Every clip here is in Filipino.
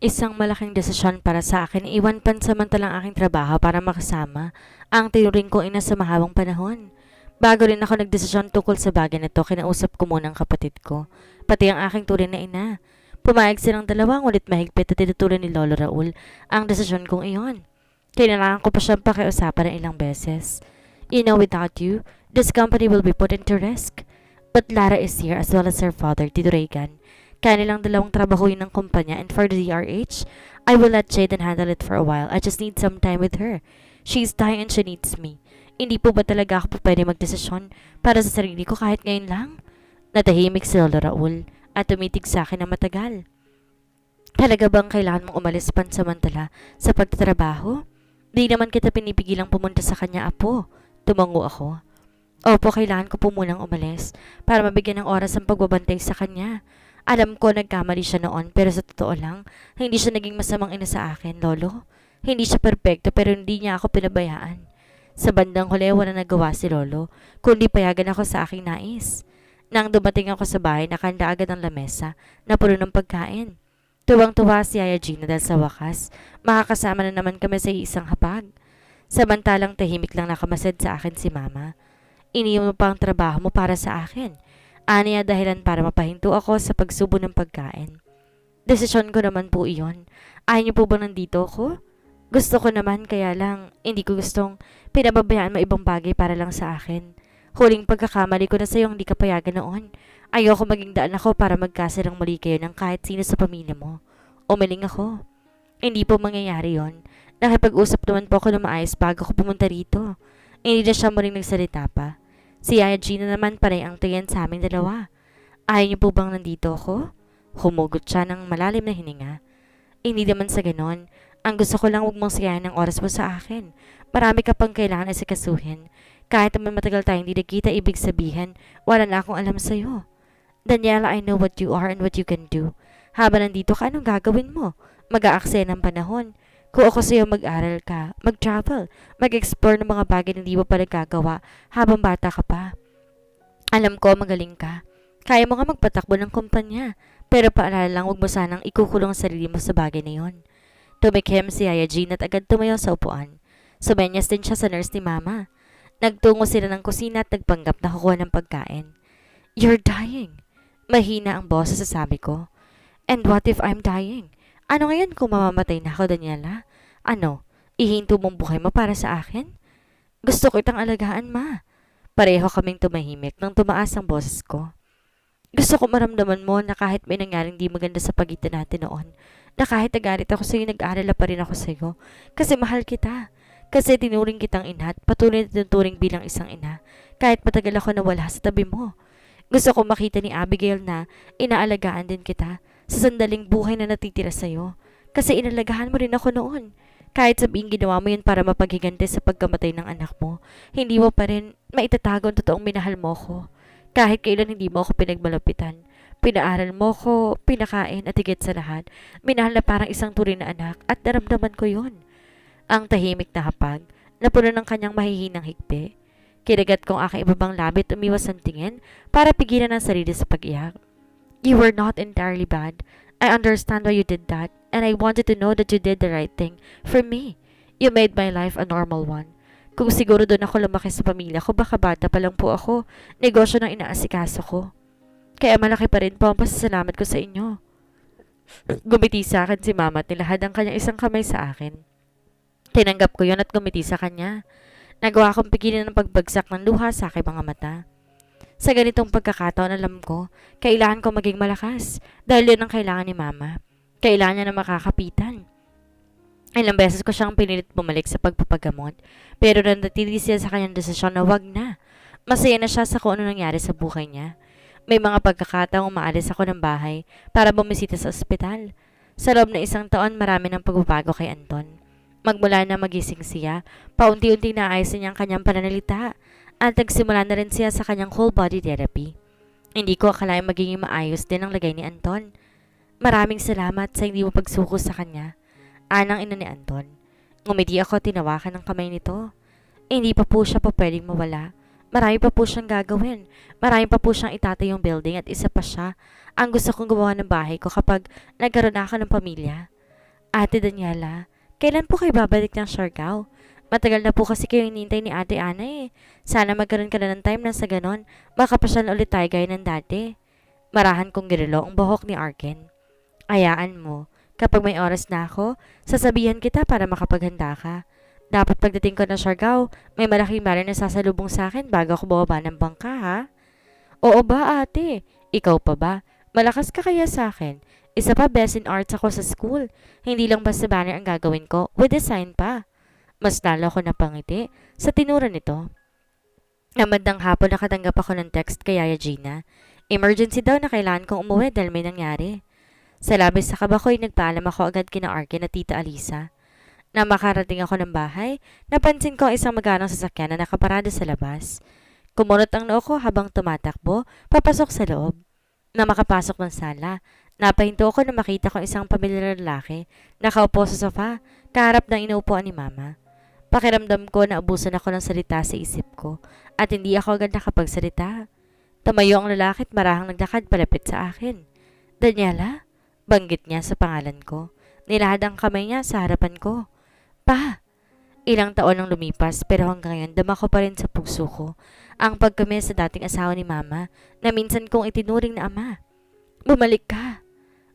Isang malaking desisyon para sa akin, iwan pansamantalang aking trabaho para makasama ang tinuring kong ina sa mahabang panahon. Bago rin ako nagdesisyon tungkol sa bagay na to, kinausap ko muna ang kapatid ko, pati ang aking turing na ina. Pumayag silang dalawa, ngunit mahigpit at tinutulan ni Lolo Raul ang desisyon kong iyon. Kailangan ko pa siyang pakiusapan ng ilang beses. You know, without you, this company will be put into risk. But Lara is here as well as her father, Tito Reagan. Kanilang dalawang trabahuin ng kumpanya, and for the DRH, I will let Jaden handle it for a while. I just need some time with her. She's dying and she needs me. Hindi po ba talaga ako po pwede magdesisyon para sa sarili ko kahit ngayon lang? Natahimik si Lolo Raul at tumitig sa akin ng matagal. Talaga bang kailangan mong umalis pansamantala sa pagtatrabaho? Di naman kita pinipigilang pumunta sa kanya, apo. Tumango ako. Opo, kailangan ko po munang umalis para mabigyan ng oras ang pagbabantay sa kanya. Alam ko nagkamali siya noon, pero sa totoo lang, hindi siya naging masamang ina sa akin, Lolo. Hindi siya perpekto, pero hindi niya ako pinabayaan. Sa bandang huli, wala nagawa si Lolo, kundi payagan ako sa aking nais. Nang dumating ako sa bahay, nakanda agad ang lamesa na puno ng pagkain. Tuwang-tuwa si Yaya Gina dahil sa wakas, makakasama na naman kami sa isang hapag. Samantalang tahimik lang nakamasid sa akin si Mama. Iniwan mo pa ang trabaho mo para sa akin. Aniya dahilan para mapahinto ako sa pagsubo ng pagkain. Desisyon ko naman po iyon. Ayaw niyo po ba nandito ako? Gusto ko naman, kaya lang hindi ko gustong pinababayaan mo ibang bagay para lang sa akin. Huling pagkakamali ko na sa iyong hindi ka payagan noon. Ayoko maging daan ako para magkasirang muli kayo ng kahit sino sa pamilya mo. Umiling ako. Hindi po mangyayari yon. Nakipag-usap naman po ako na maayos bago ko pumunta rito. Hindi na siya muling nagsalita pa. Si Yaya Gina naman panay ang tingin sa aming dalawa. Ayaw niyo po bang nandito ako? Humugot siya ng malalim na hininga. Hindi naman sa ganon. Ang gusto ko lang, huwag mong sayahin ng oras mo sa akin. Marami ka pang kailangan asikasuhin. Kahit naman matagal tayong hindi nagkita, ibig sabihin, wala na akong alam sa'yo. Daniela, I know what you are and what you can do. Habang nandito ka, anong gagawin mo? Mag-aaksaya ng panahon. Kung ako sa'yo, mag-aral ka, mag-travel, mag-explore ng mga bagay na hindi mo pa nagagawa habang bata ka pa. Alam ko, magaling ka. Kaya mo nga magpatakbo ng kumpanya. Pero paalala lang, huwag mo sanang ikukulong ang sarili mo sa bagay na yon. Tumikim si Yaya Jean at agad tumayo sa upuan. Sumenyas din siya sa nurse ni Mama. Nagtungo sila ng kusina at nagpanggap na kukuha ng pagkain. You're dying. Mahina ang boses sa sabi ko. And what if I'm dying? Ano ngayon kung mamamatay na ako, Daniela? Ano, ihinto mong buhay mo para sa akin? Gusto ko itang alagaan, Ma. Pareho kaming tumahimik nang tumaas ang boses ko. Gusto ko maramdaman mo na kahit may nangyaring di maganda sa pagitan natin noon, na kahit nagalit ako sa'yo, nag-aalala pa rin ako sa'yo. Kasi mahal kita. Kasi tinuring kitang ina at patuloy na tinuturing bilang isang ina, kahit matagal ako nawala sa tabi mo. Gusto ko makita ni Abigail na inaalagaan din kita sa sandaling buhay na natitira sa'yo. Kasi inalagahan mo rin ako noon. Kahit sabihin ginawa mo yun para mapaghiganti sa pagkamatay ng anak mo, hindi mo pa rin maitatago ang totoong minahal mo ko. Kahit kailan hindi mo ako pinagmalapitan. Pinaaral mo ko, pinakain at higit sa lahat, minahal na parang isang tunay na anak at naramdaman ko yun. Ang tahimik na hapag, napuno ng kanyang mahihinang higpi. Kinagat kong aking ibabang labit umiwas ang tingin para pigilan ang sarili sa pag-iyak. You were not entirely bad. I understand why you did that, and I wanted to know that you did the right thing for me. You made my life a normal one. Kung siguro doon ako lumaki sa pamilya ko, baka bata pa lang po ako, negosyo ng inaasikaso ko. Kaya malaki pa rin po ang pasasalamat ko sa inyo. Gumiti sa akin si Mama at nilahad ang kanyang isang kamay sa akin. Tinanggap ko yon at gumiti sa kanya. Nagawa kong pigilan ng pagbagsak ng luha sa aking mga mata. Sa ganitong pagkakataon, alam ko, kailangan ko maging malakas dahil yun ang kailangan ni Mama. Kailangan niya na makakapitan. Ilang beses ko siyang pinilit bumalik sa pagpapagamot, pero nanatili siya sa kanyang desisyon na wag na. Masaya na siya sa kung ano nangyari sa buhay niya. May mga pagkakataong umaalis ako ng bahay para bumisita sa ospital. Sa loob ng isang taon, marami ng pagbabago kay Anton. Magmula na magising siya, paunti-unti naayos niya ang kanyang pananalita at nagsimula na rin siya sa kanyang whole body therapy. Hindi ko akalaing magiging maayos din ang lagay ni Anton. Maraming salamat sa hindi mo pagsuko sa kanya. Anang ina ni Anton. Ngumiti ako, tinawakan ng kamay nito. Hindi pa po siya pa pwedeng mawala. Marami pa po siyang gagawin. Marami pa po siyang itatayong building at isa pa siya ang gusto kong gumawa ng bahay ko kapag nagkaroon na ako ng pamilya. Ate Daniela, kailan po kayo babalik ng Siargao? Matagal na po kasi kayo hinihintay ni Ate Ana eh. Sana magkaroon ka na ng time na sa ganon, makapasyal ulit tayo gaya ng dati. Marahan kong girilo ang buhok ni Arken. Ayaan mo, kapag may oras na ako, sasabihan kita para makapaghanda ka. Dapat pagdating ko ng Siargao, may malaking marin na sasalubong sa akin bago ako bumaba ng bangka ha? Oo ba ate? Ikaw pa ba? Malakas ka kaya sa akin? Isa pa best in arts ako sa school. Hindi lang basta banner ang gagawin ko, with design pa. Mas lalo ako napangiti sa tinura nito. Namandang hapon nakatanggap ako ng text kay Yaya Gina. Emergency daw na kailangan kong umuwi dahil may nangyari. Sa labis sa kaba ko'y nagpaalam ako agad kina Arkin at Tita Alisa. Na makarating ako ng bahay, napansin ko ang isang maganang sasakyan na nakaparada sa labas. Kumunot ang noo ko habang tumatakbo, papasok sa loob. Na makapasok ng sala, napahinto ako na makita ko isang pamilyar na lalaki, nakaupo sa sofa, kaharap ng inuupuan ni Mama. Pakiramdam ko na abusan ako ng salita sa isip ko, at hindi ako agad nakapagsalita. Tumayo ang lalaki at marahang naglakad palapit sa akin. Daniela? Banggit niya sa pangalan ko. Nilahad ang kamay niya sa harapan ko. Pa! Ilang taon ang lumipas pero hanggang ngayon dama ko pa rin sa puso ko ang pagkami sa dating asawa ni Mama na minsan kong itinuring na ama. Bumalik ka!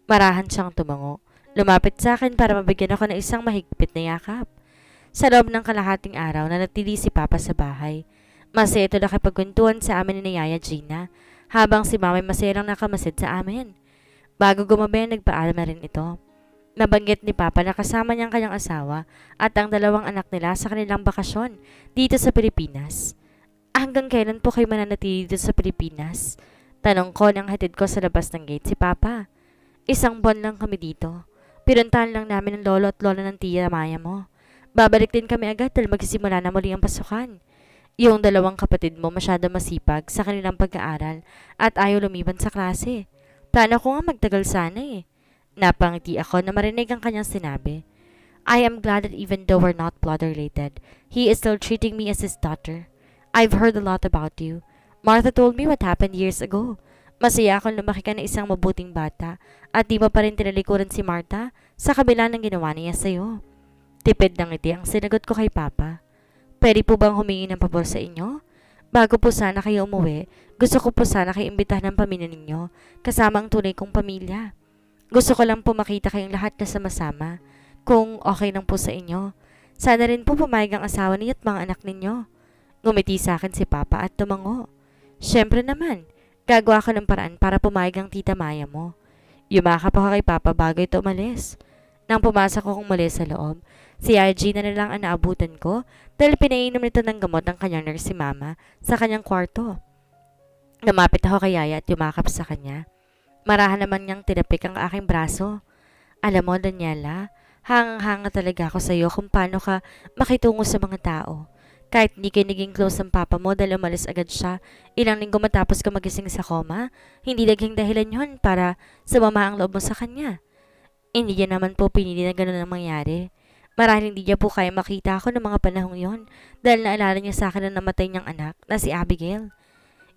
Marahan siyang tumango. Lumapit sa akin para mabigyan ako ng isang mahigpit na yakap. Sa loob ng kalahating araw na natili si Papa sa bahay. Masaya ito nakipagkwentuhan sa amin ni Yaya Gina habang si Mama masayang nakamasid sa amin. Bago gumabi, nagpaalam na rin ito. Nabanggit ni Papa na kasama niyang kanyang asawa at ang dalawang anak nila sa kanilang bakasyon dito sa Pilipinas. Hanggang kailan po kayo mananatili dito sa Pilipinas? Tanong ko nang hatid ko sa labas ng gate si Papa. 1 buwan lang kami dito. Pinuntahan lang namin ang lolo at lola ng tiya Maya mo. Babalik din kami agad dahil magsisimula na muli ang pasukan. Yung dalawang kapatid mo masyado masipag sa kanilang pag-aaral at ayaw lumiban sa klase. Plano ko nga magtagal sana eh. Napangiti ako na marinig ang kanyang sinabi. I am glad that even though we're not blood related, he is still treating me as his daughter. I've heard a lot about you. Martha told me what happened years ago. Masaya akong lumaki ka na isang mabuting bata at di mo pa rin tinalikuran si Martha sa kabila ng ginawa niya sa'yo. Tipid ng ngiti ang sinagot ko kay Papa. Pwede po bang humingi ng pabor sa inyo? Bago po sana kayo umuwi, gusto ko po sana kayo imbitahan ng pamilya ninyo kasama ang tunay kong pamilya. Gusto ko lang po makita kayong lahat na sama-sama. Kung okay lang po sa inyo, sana rin po pumayag ang asawa niya at mga anak ninyo. Ngumiti sa akin si Papa at tumango. Siyempre naman, gagawa ko ng paraan para pumayag ang tita Maya mo. Yumakap ako kay Papa bago ito umalis. Nang pumasok akong muli sa loob, si Gina na lang ang naabutan ko dahil pinainom nito ng gamot ng kanyang nurse si Mama sa kanyang kwarto. Lumapit ako kay Yaya at yumakap sa kanya. Marahan naman niyang tinapik ang aking braso. Alam mo, Daniela, hangang-hanga talaga ako sa iyo kung paano ka makitungo sa mga tao. Kahit hindi kayo naging close ang papa mo dahil umalis agad siya, ilang linggo matapos ka magising sa koma, hindi naging dahilan yun para sumama ang loob mo sa kanya. Hindi niya naman po pinili na gano'n ang mangyari. Marahil hindi niya po kaya makita ako ng mga panahong yon dahil naalala niya sa akin na namatay niyang anak na si Abigail.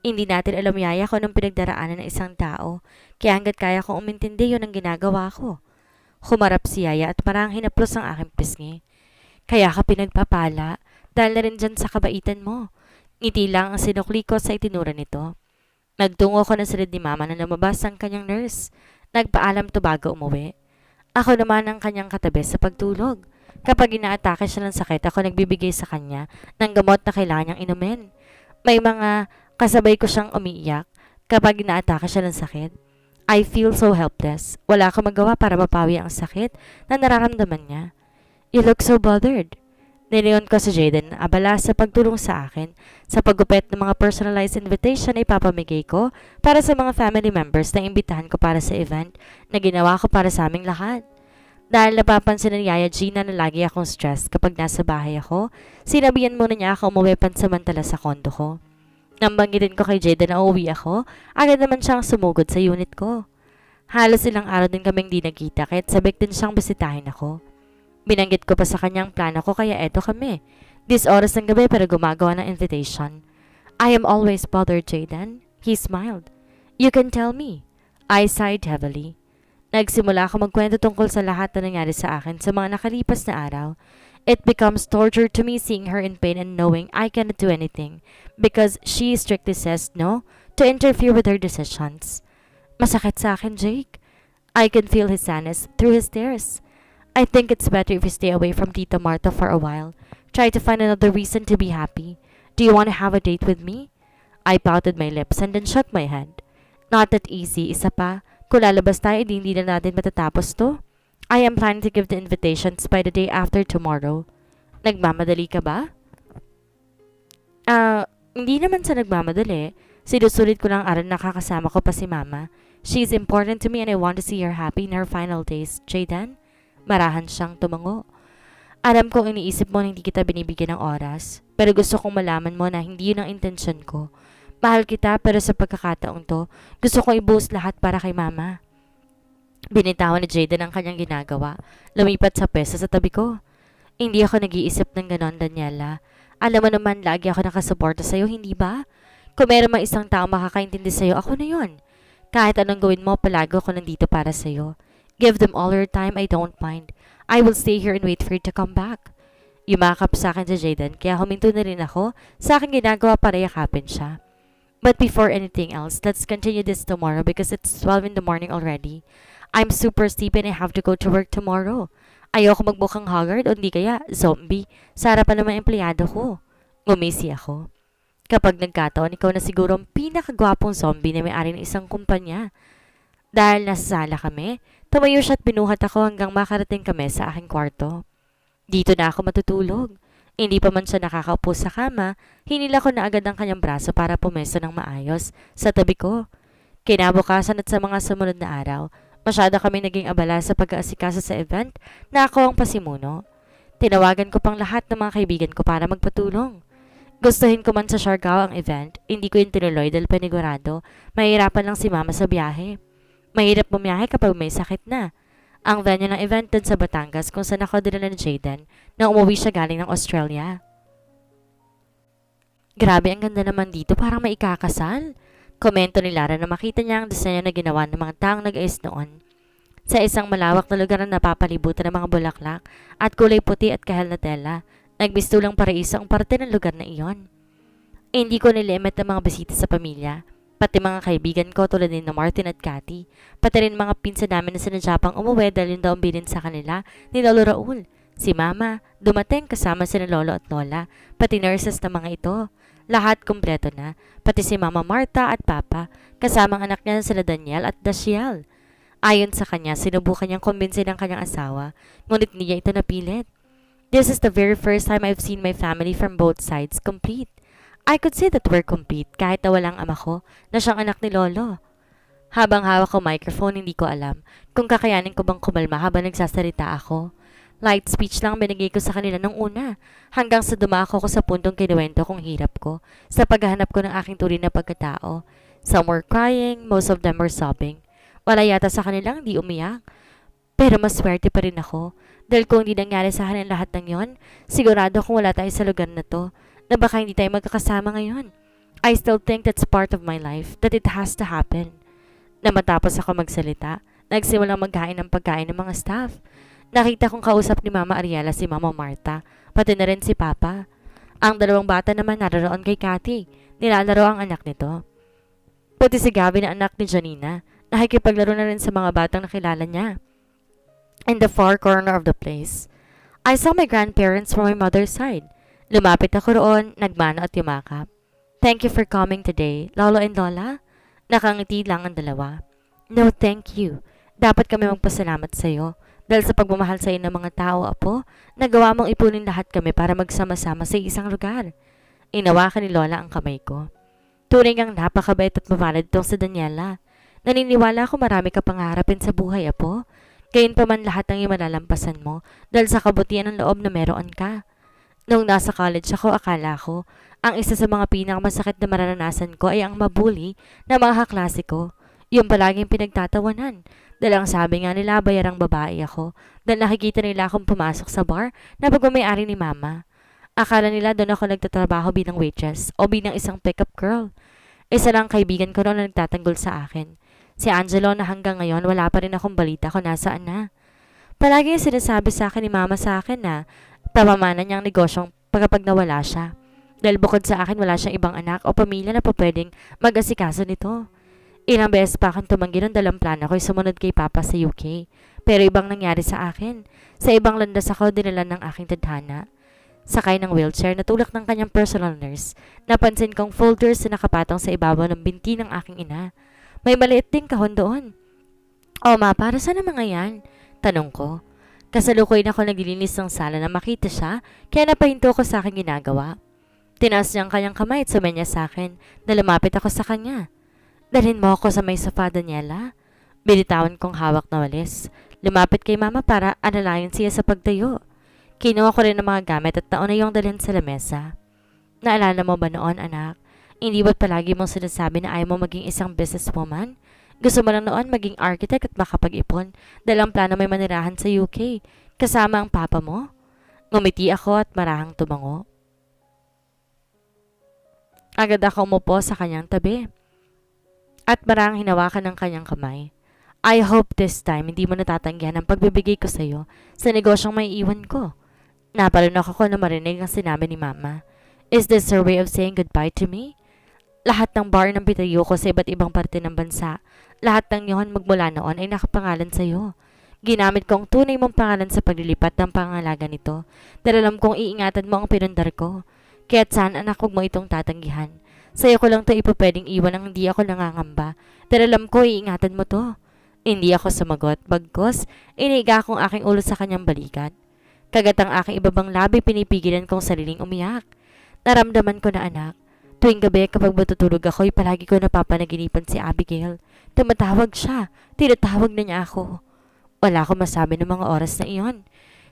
Hindi natin alam Yaya kung anong pinagdaraanan ng isang tao, kaya hanggat kaya kong umintindi yun ang ginagawa ko. Humarap si Yaya at parang hinaplos ang aking pisngi. Kaya ka pinagpapala dahil na rin dyan sa kabaitan mo. Ngiti lang ang sinukli ko sa itinura nito. Nagtungo ko na silid ni Mama na lumabas ang kanyang nurse. Nagpaalam to bago umuwi. Ako naman ang kanyang katabi sa pagtulog. Kapag inaatake siya ng sakit, ako nagbibigay sa kanya ng gamot na kailangan niyang inumin. May mga kasabay ko siyang umiiyak kapag inaatake siya ng sakit. I feel so helpless. Wala akong magawa para mapawi ang sakit na nararamdaman niya. You look so bothered. Niliyon ko si Jaden abala sa pagtulong sa akin. Sa paggupit ng mga personalized invitation ay papamigay ko para sa mga family members na imbitahan ko para sa event na ginawa ko para sa aming lahat. Dahil napapansin ni Yaya Gina na lagi akong stressed kapag nasa bahay ako, sinabihan muna niya ako umuwi pansamantala sa kondo ko. Nang banggitin ko kay Jaden na uuwi ako, agad naman siyang sumugod sa unit ko. Halos ilang araw din kaming di nagkita kahit sabik din siyang bisitahin ako. Binanggit ko pa sa kanyang plano ko kaya eto kami. This oras ng gabi para gumagawa ng invitation. I am always bothered, Jaden. He smiled. You can tell me. I sighed heavily. Nagsimula ako magkwento tungkol sa lahat na nangyari sa akin sa mga nakalipas na araw. It becomes torture to me seeing her in pain and knowing I cannot do anything because she strictly says no to interfere with her decisions. Masakit sa akin, Jake. I can feel his sadness through his tears. I think it's better if you stay away from Tita Marta for a while. Try to find another reason to be happy. Do you want to have a date with me? I pouted my lips and then shook my head. Not that easy, isa pa. Kung lalabas tayo, hindi na natin matatapos to. I am planning to give the invitations by the day after tomorrow. Nagmamadali ka ba? Hindi naman sa nagmamadali. Sinusulit ko lang aral na kakasama ko pa si Mama. She's important to me and I want to see her happy in her final days. Jayden? Marahan siyang tumango. Alam kong iniisip mo na hindi kita binibigyan ng oras, pero gusto kong malaman mo na hindi yun ang intensyon ko. Mahal kita pero sa pagkakataong to, gusto kong i-boost lahat para kay Mama. Binitawan ni Jayden ang kanyang ginagawa. Lumipat sa pesa sa tabi ko. Hindi ako nag-iisip ng ganon, Daniela. Alam mo naman, lagi ako nakasuporta sa'yo, hindi ba? Kung meron mang isang tao makakaintindi sa'yo, ako na yon. Kahit anong gawin mo, palagi ako nandito para sa'yo. Give them all your time, I don't mind. I will stay here and wait for you to come back. Yumakap sa akin si Jayden, kaya huminto na rin ako sa aking ginagawa para yakapin siya. But before anything else, let's continue this tomorrow because it's 12 in the morning already. I'm super sleepy and I have to go to work tomorrow. Ayoko magbukang haggard o hindi kaya zombie sa harapan ng mga empleyado ko. Ngumisi ako. Kapag nagkataon, ikaw na siguro ang pinakagwapong zombie na may-ari ng isang kumpanya. Dahil nasa sala kami, tumayo siya at binuhat ako hanggang makarating kami sa aking kwarto. Dito na ako matutulog. Hindi pa man siya nakakaupo sa kama, hinila ko na agad ang kanyang braso para pumesto ng maayos sa tabi ko. Kinabukasan at sa mga sumunod na araw, masyado kami naging abala sa pag-aasikaso sa event na ako ang pasimuno. Tinawagan ko pang lahat ng mga kaibigan ko para magpatulong. Gustuhin ko man sa Siargao ang event, hindi ko yung tinuloy dahil panigurado, mahirapan lang si Mama sa biyahe. Mahirap bumiyahe kapag may sakit na. Ang venue ng event dun sa Batangas kung saan ako dinala ni Jayden nang umuwi siya galing ng Australia. Grabe, ang ganda naman dito, parang may ikakasal. Komento ni Lara na makita niya ang disenyo na ginawa ng mga taong nag-ayos noon. Sa isang malawak na lugar na napapalibutan ng mga bulaklak at kulay puti at kahel na tela, nagbistulang paraiso ang parte ng lugar na iyon. Hindi ko nilimit ang mga bisita sa pamilya, pati mga kaibigan ko tulad ni Martin at Cathy, pati rin mga pinsan namin na sinadya pang umuwi dahil yun daw ang bilin sa kanila ni Lolo Raul. Si Mama, dumating kasama sina Lolo at Lola, pati nurses na mga ito. Lahat kumpleto na, pati si Mama Marta at Papa, kasama ang anak niya sila Daniel at Dashiel. Ayon sa kanya, sinubukan niyang kumbinsin ang kanyang asawa, ngunit niya ito napilit. This is the very first time I've seen my family from both sides complete. I could say that we're complete kahit na walang ama ko na siyang anak ni Lolo. Habang hawak ko microphone, hindi ko alam kung kakayanin ko bang kumalma habang nagsasalita ako. Light speech lang binigay ko sa kanila nung una, hanggang sa dumako ko sa puntong kinuwento kong hirap ko sa paghahanap ko ng aking tunay na pagkatao. Some were crying, most of them were sobbing. Wala yata sa kanilang di umiyak. Pero maswerte pa rin ako dahil kung hindi nangyari sa akin lahat ng yon, sigurado kung wala tayo sa lugar na to, na baka hindi tayo magkakasama ngayon. I still think that's part of my life, that it has to happen. Na matapos ako magsalita, nagsimulang magkain ng pagkain ng mga staff. Nakita kong kausap ni Mama Ariela si Mama Marta, pati na rin si Papa. Ang dalawang bata naman naroon kay Cathy, nilalaro ang anak nito. Pati si Gabby na anak ni Janina, nakikipaglaro na rin sa mga batang nakilala niya. In the far corner of the place, I saw my grandparents from my mother's side. Lumapit ako roon, nagmano at yumakap. Thank you for coming today, Lolo and Lola. Nakangiti lang ang dalawa. No, thank you. Dapat kami magpasalamat sa iyo. Dahil sa pagmamahal sa iyo ng mga tao, Apo, nagawa mong ipunin lahat kami para magsama-sama sa isang lugar. Inawakan ni Lola ang kamay ko. Turing ang napakabait at mapalad itong si Daniela. Naniniwala ako marami ka pangarapin sa buhay, Apo. Gayon pa man lahat ng iyong malalampasan mo dahil sa kabutihan ng loob na meron ka. Nung nasa college ako, akala ko, ang isa sa mga pinakamasakit na maranasan ko ay ang mabuli na mga kaklase ko. Yung palaging pinagtatawanan. Dahil ang sabi nga nila, bayarang babae ako. Dahil nakikita nila akong pumasok sa bar na pagmamayari ni Mama. Akala nila doon ako nagtatrabaho bilang waitress o bilang isang pick-up girl. Isa lang kaibigan ko noon na nagtatanggol sa akin. Si Angelo na hanggang ngayon wala pa rin akong balita kung nasaan na. Palagi yung sinasabi sa akin ni Mama sa akin na pamamana niyang negosyong pagkapag nawala siya. Dahil bukod sa akin wala siyang ibang anak o pamilya na pa pwedeng mag-asikaso nito. Ilang beses pa akong tumanggi ng dalang plano ko'y sumunod kay Papa sa UK. Pero ibang nangyari sa akin. Sa ibang landas ako dinala ng aking tadhana. Sakay ng wheelchair na tulak ng kanyang personal nurse. Napansin kong folders na nakapatong sa ibabaw ng binti ng aking ina. May maliit ding kahon doon. O ma, para saan ang mga yan? Tanong ko. Kasalukuyan ako naglilinis ng sala na makita siya, kaya napahinto ko sa aking ginagawa. Tinaas niya ang kanyang kamay at sumenya sa akin na lumapit ako sa kanya. Dalhin mo ako sa may sofa, Daniela. Binitawan kong hawak na walis. Lumapit kay Mama para alalayan siya sa pagtayo. Kinuha ko rin ang mga gamit at nauna yung dalhin sa lamesa. Naalala mo ba noon, anak? Hindi ba't palagi mong sinasabi na ayaw mo maging isang businesswoman? Gusto mo lang noon maging architect at makapag-ipon dahil ang plano may manirahan sa UK, kasama ang papa mo? Ngumiti ako at marahang tumango. Agad ako umupo sa kanyang tabi at marahang hinawakan ng kanyang kamay. I hope this time hindi mo natatanggihan ang pagbibigay ko sa iyo sa negosyong may iwan ko. Napalunok ako na marinig ang sinabi ni Mama. Is this her way of saying goodbye to me? Lahat ng bar ng bitayo ko sa iba't ibang parte ng bansa, lahat ng yun magmula noon ay nakapangalan sa iyo. Ginamit ko ang tunay mong pangalan sa paglilipat ng pangalaga nito dahil alam kong iingatan mo ang pinundar ko. Kaya't saan anak, huwag mo itong tatanggihan. Sa'yo ko lang ito ipapwedeng iwan ang hindi ako nangangamba dahil alam ko iingatan mo to. Hindi ako sumagot, bagkos iniga akong aking ulo sa kanyang balikat. Kagat ang aking ibabang labi, pinipigilan kong sariling umiyak. Naramdaman ko na anak. Tuwing gabi kapag matutulog ako'y palagi ko napapanaginipan si Abigail. Tumatawag siya. Tinatawag na niya ako. Wala akong masabi ng mga oras na iyon.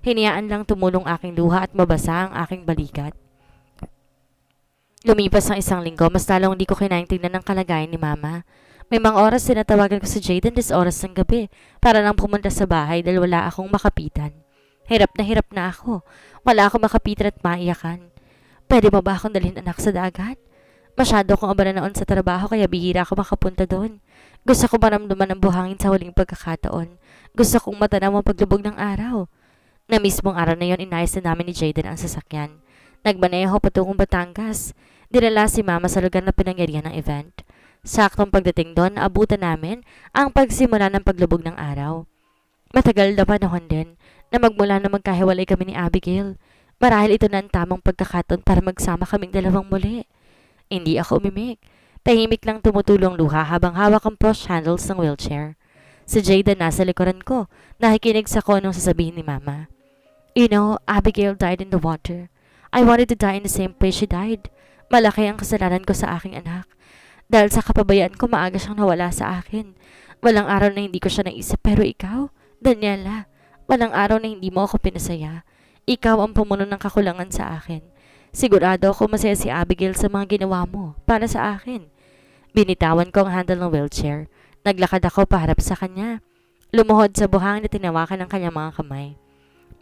Hinayaan lang tumulong aking luha at mabasa ang aking balikat. Lumipas ang isang linggo, mas lalong hindi ko kinaintignan ng kalagayan ni Mama. May mga oras sinatawagan ko si Jayden des oras ng gabi para lang pumunta sa bahay dahil wala akong makapitan. Hirap na ako. Wala akong makapitan at maiyakan. Pwede mo ba akong dalhin anak sa dagat? Masyado akong abala noon sa trabaho kaya bihira ako makapunta doon. Gusto ko maramdaman ang buhangin sa huling pagkakataon. Gusto kong matanaw ang paglubog ng araw. Na mismong araw na yon inayos na namin ni Jayden ang sasakyan. Nagmaneho patungong Batangas. Dinala si Mama sa lugar na pinangyarihan ng event. Saktong pagdating doon, abutan namin ang pagsimula ng paglubog ng araw. Matagal na panahon din na magmula na magkahiwalay kami ni Abigail. Marahil ito na ang tamang pagkakataon para magsama kaming dalawang muli. Hindi ako umimik. Tahimik lang tumutulong luha habang hawak ang push handles ng wheelchair. Si Jayden nasa likuran ko, nakikinig sa ko nung sasabihin ni Mama. You know, Abigail died in the water. I wanted to die in the same place she died. Malaki ang kasalanan ko sa aking anak. Dahil sa kapabayaan ko, maaga siyang nawala sa akin. Walang araw na hindi ko siya naisip, pero ikaw, Daniela, walang araw na hindi mo ako pinasaya. Ikaw ang pumuno ng kakulangan sa akin. Sigurado ako masaya si Abigail sa mga ginawa mo para sa akin. Binitawan ko ang handle ng wheelchair. Naglakad ako paharap sa kanya. Lumuhod sa buhangin na tinawakan ng kanyang mga kamay.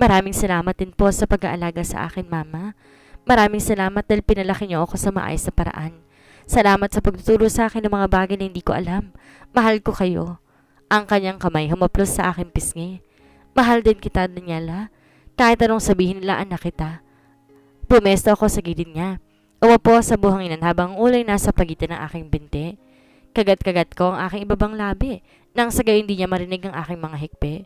Maraming salamat din po sa pag-aalaga sa akin, Mama. Maraming salamat dahil pinalaki niyo ako sa maayos na paraan. Salamat sa pagtuturo sa akin ng mga bagay na hindi ko alam. Mahal ko kayo. Ang kanyang kamay humaplos sa aking pisngi. Mahal din kita, Daniela. Kahit anong sabihin nila, anak kita. Pumesto ako sa gilid niya. Umapo sa buhanginan habang ulay nasa pagitan ng aking binti. Kagat-kagat ko ang aking ibabang labi nang sa gayon hindi niya marinig ang aking mga hikbi.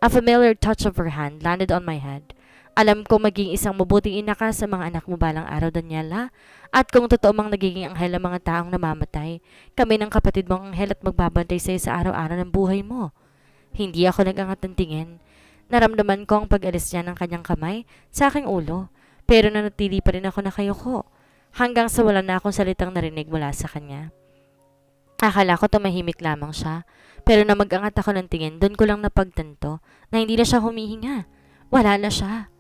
A familiar touch of her hand landed on my head. Alam ko maging isang mabuting ina ka sa mga anak mo balang araw, Daniela. At kung totoo mang nagiging anghel ang mga taong namamatay, kami ng kapatid mong anghel at magbabantay sa iyo sa araw-araw ng buhay mo. Hindi ako nag-angat ng tingin. Naramdaman ko ang pag-alis niya ng kanyang kamay sa aking ulo. Pero nanatili pa rin ako nakayuko hanggang sa wala na akong salitang narinig mula sa kanya. Akala ko tumahimik lamang siya, pero na mag-angat ako ng tingin, doon ko lang napagtanto na hindi na siya humihinga. Wala na siya.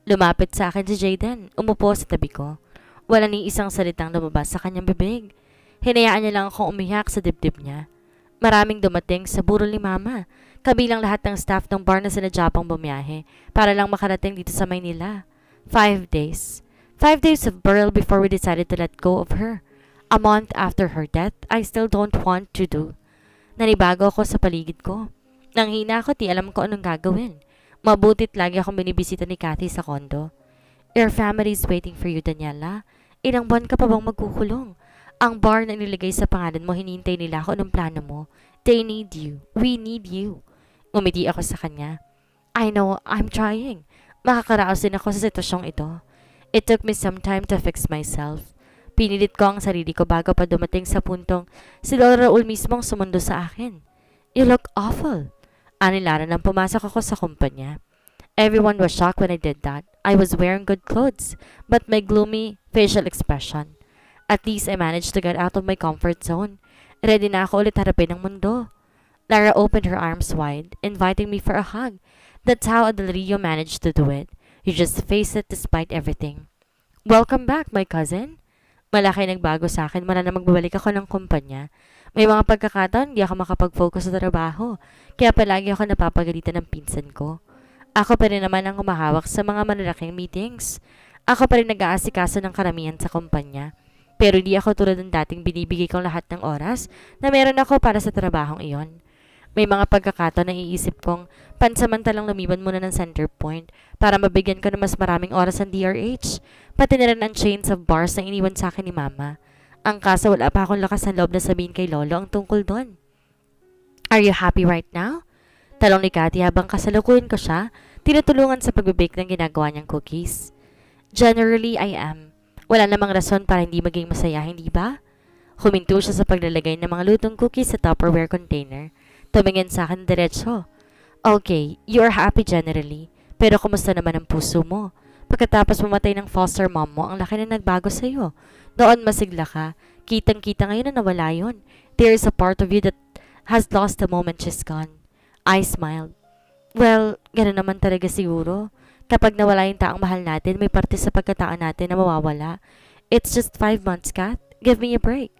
Lumapit sa akin si Jayden, umupo sa tabi ko. Wala ni isang salitang lumabas sa kanyang bibig. Hinayaan niya lang akong umiyak sa dibdib niya. Maraming dumating sa burol ni Mama, kabilang lahat ng staff ng bar na sinadya pang bumiyahe para lang makarating dito sa Maynila. 5 days. 5 days of burial before we decided to let go of her. A month after her death, I still don't want to do. Nanibago ako sa paligid ko. Nang hina ako, di alam ko anong gagawin. Mabutit lagi akong binibisita ni Kathy sa kondo. Your family is waiting for you, Daniela. Ilang buwan ka pa bang magkukulong? Ang bar na nilagay sa pangalan mo, hinintay nila kung anong plano mo. They need you. We need you. Ngumiti ako sa kanya. I know, I'm trying. Makakaraos din ako sa sitwasyong ito. It took me some time to fix myself. Pinilit ko ang sarili ko bago pa dumating sa puntong si Lola Raul mismong sumundo sa akin. You look awful. Anilara nang pumasok ako sa kumpanya. Everyone was shocked when I did that. I was wearing good clothes, but my gloomy facial expression. At least I managed to get out of my comfort zone. Ready na ako ulit harapin ang mundo. Lara opened her arms wide, inviting me for a hug. That's how Del Rio managed to do it. You just face it despite everything. Welcome back, my cousin. Malaki nagbago sa akin mula na magbabalik ako ng kumpanya. May mga pagkakataon di ako makapag-focus sa trabaho, kaya palagi ako napapagalitan ng pinsan ko. Ako pa rin naman ang humahawak sa mga malalaking meetings. Ako pa rin nag-aasikaso ng karamihan sa kumpanya. Pero hindi ako tulad ng dating binibigay kong lahat ng oras na meron ako para sa trabahong iyon. May mga pagkakataon na iisip kong pansamantalang lumiban muna ng center point para mabigyan ko ng mas maraming oras ang DRH, pati na rin ang chains of bars na iniwan sa akin ni Mama. Ang kaso wala pa akong lakas ng loob na sabihin kay Lolo ang tungkol doon. Are you happy right now? Talong ni Kathy habang kasalukuyan ko siya, tinutulungan sa pagbibake ng ginagawa niyang cookies. Generally, I am. Wala namang rason para hindi maging masaya, hindi ba? Huminto siya sa paglalagay ng mga lutong cookies sa Tupperware container. Tumingin sa akin diretso. Okay, you are happy generally. Pero kumusta naman ang puso mo? Pagkatapos mamatay ng foster mom mo, ang laki na nagbago sa'yo. Noon masigla ka. Kitang-kita ngayon na nawala yun. There is a part of you that has lost the moment she's gone. I smiled. Well, gano'n naman talaga siguro. Kapag nawala yung taong mahal natin, may parte sa pagkatao natin na mawawala. It's just 5 months, Kat. Give me a break.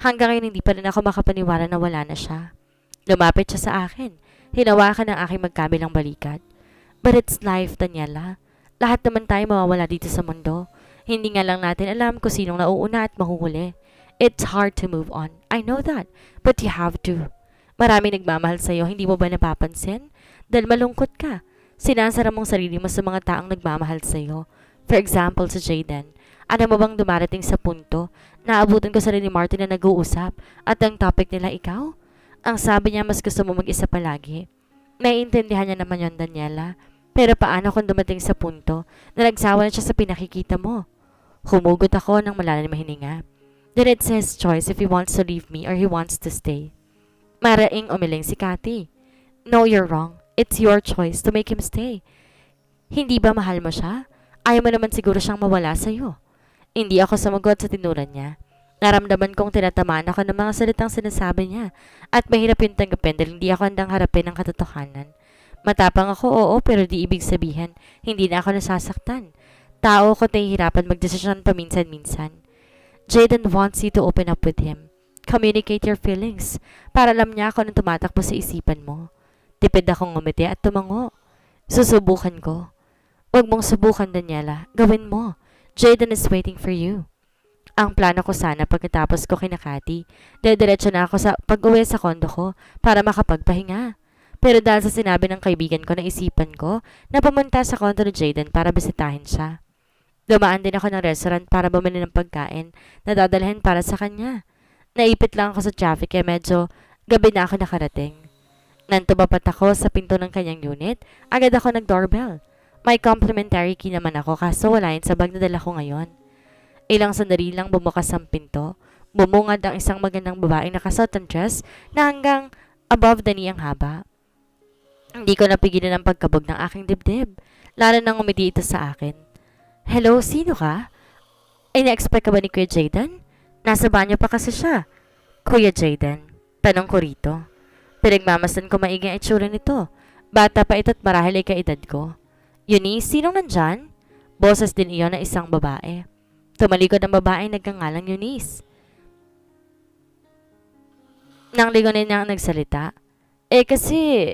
Hanggang ngayon hindi pa rin ako makapaniwala na wala na siya. Lumapit siya sa akin. Hinawakan ang aking magkabilang balikat. But it's life, Daniela. Lahat naman tayo mawawala dito sa mundo. Hindi nga lang natin alam kung sinong nauuna at mahuhuli. It's hard to move on. I know that. But you have to. Marami nagmamahal sa'yo, hindi mo ba napapansin? Dahil malungkot ka. Sinasara mong sarili mo sa mga taong nagmamahal sa'yo. For example, sa Jaden. Ano mo bang dumarating sa punto na abutan ko sa rin ni Martin na nag-uusap at ang topic nila ikaw? Ang sabi niya mas gusto mo mag-isa palagi. Naiintindihan niya naman yon, Daniela. Pero paano kung dumating sa punto na nagsawa na siya sa pinakikita mo? Humugot ako ng malalim na hininga. Then it's his choice if he wants to leave me or he wants to stay. Maraing umiling si Kathy. No, you're wrong. It's your choice to make him stay. Hindi ba mahal mo siya? Ayaw mo naman siguro siyang mawala sa'yo. Hindi ako sumagot sa tinuran niya. Naramdaman kong tinatamaan ako ng mga salitang sinasabi niya at mahirap yung tanggapin dahil hindi ako handang harapin ang katotohanan. Matapang ako, oo, pero di ibig sabihin, hindi na ako nasasaktan. Tao ko nahihirapan magdesisyon paminsan-minsan. Jaden wants you to open up with him. Communicate your feelings para alam niya kung anong tumatakbo sa isipan mo. Tipid akong ngumiti at tumango. Susubukan ko. Huwag mong subukan, Daniela. Gawin mo. Jaden is waiting for you. Ang plano ko sana pagkatapos ko kinakati, dediretso na ako sa pag-uwi sa kondo ko para makapagpahinga. Pero dahil sa sinabi ng kaibigan ko, naisipan ko na pumunta sa kondo ni Jaden para bisitahin siya. Dumaan din ako ng restaurant para bumili ng pagkain na dadalhin para sa kanya. Naipit lang ako sa traffic kaya medyo gabi na ako nakarating. Nang tumapat ako sa pinto ng kanyang unit, agad ako nag-doorbell. May complimentary key naman ako kaso wala yun sa bag na dala ko ngayon. Ilang sandali lang bumukas ang pinto. Bumungad ang isang magandang babaeng nakasuot ng dress na hanggang above the knee ang haba. Hindi ko napigilan ang pagkabog ng aking dibdib. Lalo nang umiti ito sa akin. Hello, sino ka? Ay, na-expect ka ba ni Kuya Jaden? Nasa banyo pa kasi siya. Kuya Jaden, tanong ko rito. Pinagmamasdan ko maigi ang itsura nito. Bata pa ito at marahil ay kaedad ko. Eunice, sinong nandyan? Boses din iyon ng isang babae. Tumalikod ang babae nagkangalang Eunice. Nang ligonin niya ang nagsalita. Kasi,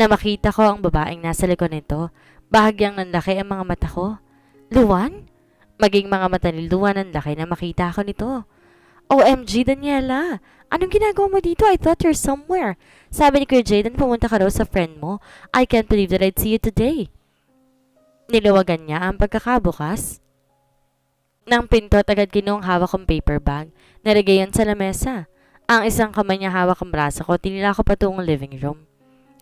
na makita ko ang babaeng nasa likod nito, bahagyang nanlaki ang mga mata ko. Luwan? Maging mga mata ni Luwan ang laki na makita ko nito. OMG, Daniela! Anong ginagawa mo dito? I thought you're somewhere. Sabi ni Kuya Jaden, pumunta ka raw sa friend mo. I can't believe that I'd see you today. Niluwagan niya ang pagkakabukas ng pinto at agad kinuhang hawak kong paper bag. Nalagay yan sa lamesa. Ang isang kamay niya hawak ang braso ko, tinila ko patungong living room.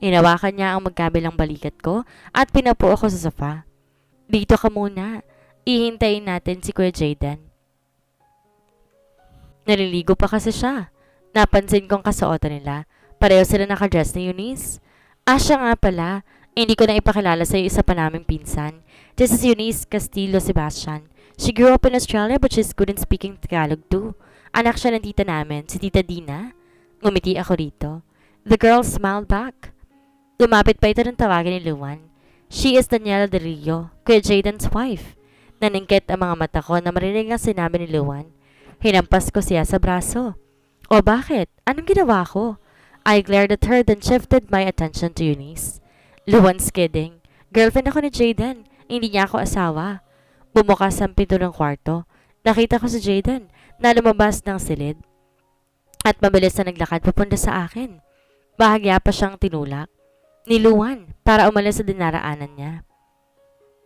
Hinawakan niya ang magkabilang balikat ko at pinapo ako sa sofa. Dito ka muna. Ihintayin natin si Kuya Jaden. Naliligo pa kasi siya. Napansin kong kasuotan nila. Pareho sila nakadress ni Eunice. Siya nga pala. Hindi ko na ipakilala sa isa pa naming pinsan. This is Eunice Castillo Sebastian. She grew up in Australia but she's good in speaking Tagalog too. Anak siya ng tita namin, si Tita Dina. Ngumiti ako rito. The girl smiled back. Lumapit pa ito ng tawagin ni Luan. She is Daniela Del Rio, Kuya Jaden's wife. Naningkit ang mga mata ko na marinig ang sinabi ni Luan. Hinampas ko siya sa braso. O bakit? Anong ginawa ko? I glared at her then shifted my attention to Eunice. Luan's kidding. Girlfriend ako ni Jaden. Hindi niya ako asawa. Bumukas ang pinto ng kwarto. Nakita ko si Jaden na lumabas ng silid. At mabilis na naglakad papunta sa akin. Bahagya pa siyang tinulak ni Luan para umalis sa dinaraanan niya.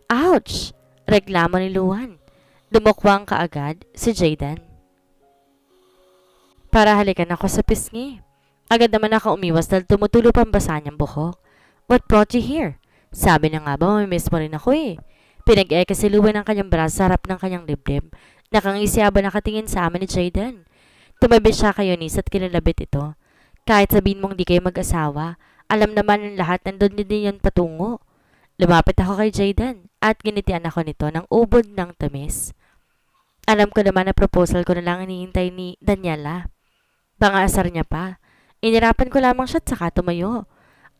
Ouch! Reklamo ni Luan. Dumukwang kaagad si Jaden. Para halikan ako sa pisngi. Agad naman ako umiwas dahil tumutulo pang basa niyang buhok. What brought you here? Sabi niya nga ba, mamimiss mo rin ako eh. Pinag-eka si Luan ang kanyang braso sa harap ng kanyang dibdib. Nakangisi habang nakatingin sa amin ni Jaden. Tumabi siya kay Eunice at kinalabit ito. Kahit sabihin mong di kayo mag-asawa, alam naman ng lahat nandun din yan patungo. Lumapit ako kay Jaden at ginitian ako nito ng ubod ng tamis. Alam ko naman na proposal ko na lang hinihintay ni Daniela. Pangaasar niya pa. Inirapan ko lamang siya at saka tumayo.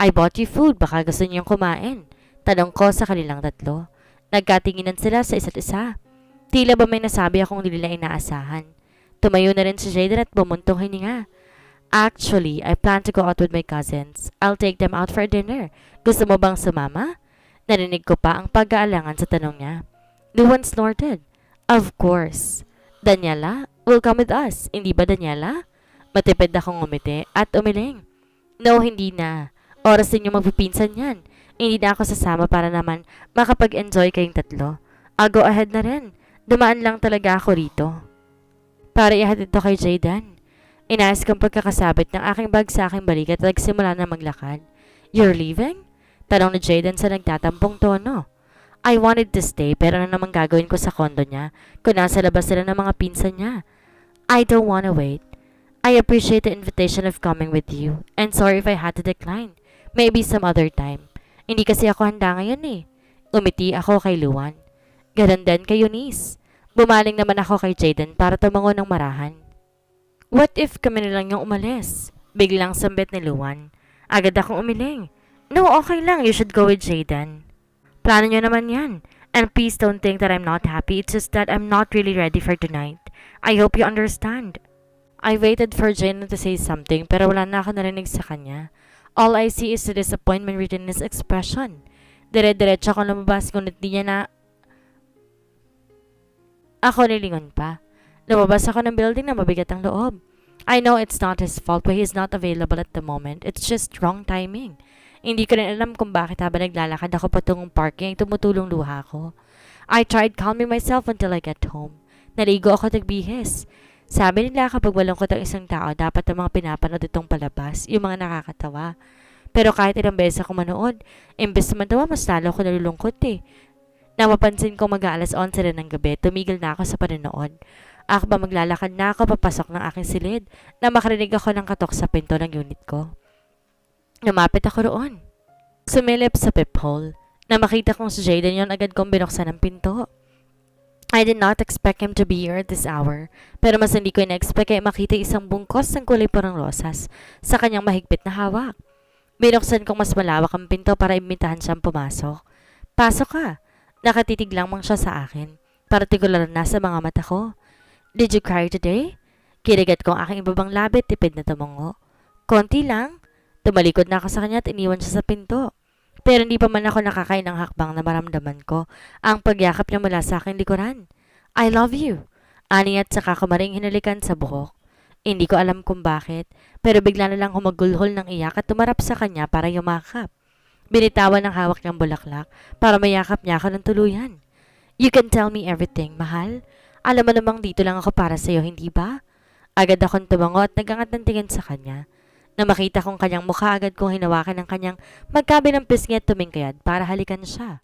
I bought you food, baka gusto niyong kumain. Tanong ko sa kanilang tatlo. Nagkatinginan sila sa isa't isa. Tila ba may nasabi akong hindi nila inaasahan. Tumayo na rin si Jaden at bumuntong hininga. Actually, I plan to go out with my cousins. I'll take them out for dinner. Gusto mo bang sumama? Narinig ko pa ang pag-aalangan sa tanong niya. Luan snorted. Of course. Daniela, will come with us. Hindi ba Daniela? Matipid akong ngumiti at umiling. No, hindi na. Oras din yung magpipinsan yan. Hindi na ako sasama para naman makapag-enjoy kayong tatlo. I'll go ahead na rin. Dumaan lang talaga ako rito. Para ihatid ito kay Jaden. Inayos kong pagkakasabit ng aking bag sa aking balikat at nagsimula na maglakad. You're leaving? Tanong ni Jaden sa nagtatampong tono. I wanted to stay pero ano namang gagawin ko sa kondo niya kung nasa labas sila ng mga pinsan niya? I don't wanna wait. I appreciate the invitation of coming with you and sorry if I had to decline. Maybe some other time. Hindi kasi ako handa ngayon eh. Umiti ako kay Luan. Ganon din kay Eunice. Bumaling naman ako kay Jaden para tumango ng marahan. What if kami na lang yung umalis? Biglang sambit ni Luan. Agad akong umiling. No, okay lang. You should go with Jaden. Plano niyo naman yan. And please don't think that I'm not happy. It's just that I'm not really ready for tonight. I hope you understand. I waited for Jaden to say something pero wala na ako narinig sa kanya. All I see is the disappointment written in his expression. Dire-diretso ako lumabas ngunit di niya na ako nilingon pa. Lumabas ako ng building na mabigat ang loob. I know it's not his fault but he's not available at the moment. It's just wrong timing. Hindi ko rin alam kung bakit habang naglalakad ako patungong parking ay tumutulong luha ko. I tried calming myself until I get home. Naligo ako nagbihis. Sabi nila kapag malungkot ang isang tao, dapat ang mga pinapanood itong palabas, yung mga nakakatawa. Pero kahit ilang beses ako manood, imbes na matawa, mas lalo ako nalulungkot eh. Napapansin ko mag-aalas 11 rin ng gabi, tumigil na ako sa panonood. Ako ba maglalakad na ako papasok ng aking silid na makarinig ako ng katok sa pinto ng unit ko. Lumapit ako roon. Sumilip sa peephole. Na makita kong si Jaden yon agad kong binuksan ang pinto. I did not expect him to be here at this hour, pero mas hindi ko ina-expect ay makita isang bungkos ng kulay parang rosas sa kanyang mahigpit na hawak. Binuksan kong mas malawak ang pinto para imitahan siyang pumasok. Pasok ka. Nakatitig lamang siya sa akin, partikular na sa mga mata ko. Did you cry today? Kinagat ko ang aking ibabang labit, tipid na tumungo. Konti lang. Tumalikod na ako sa kanya at iniwan siya sa pinto. Pero hindi pa man ako nakakain ng hakbang na maramdaman ko ang pagyakap niya mula sa aking likuran. I love you. Ani at saka kumaring hinalikan sa buhok. Hindi ko alam kung bakit, pero bigla na lang humagulhol ng iyak at tumarap sa kanya para yumakap. Binitawan ng hawak niyang bulaklak para mayakap niya ako ng tuluyan. You can tell me everything, mahal. Alam mo namang dito lang ako para sa'yo, hindi ba? Agad akong tumango at nagangat ng tingin sa kanya. Na makita kong kanyang mukha agad kong hinawakan ng kanyang magkabilang pisngi at tumingkayad para halikan siya.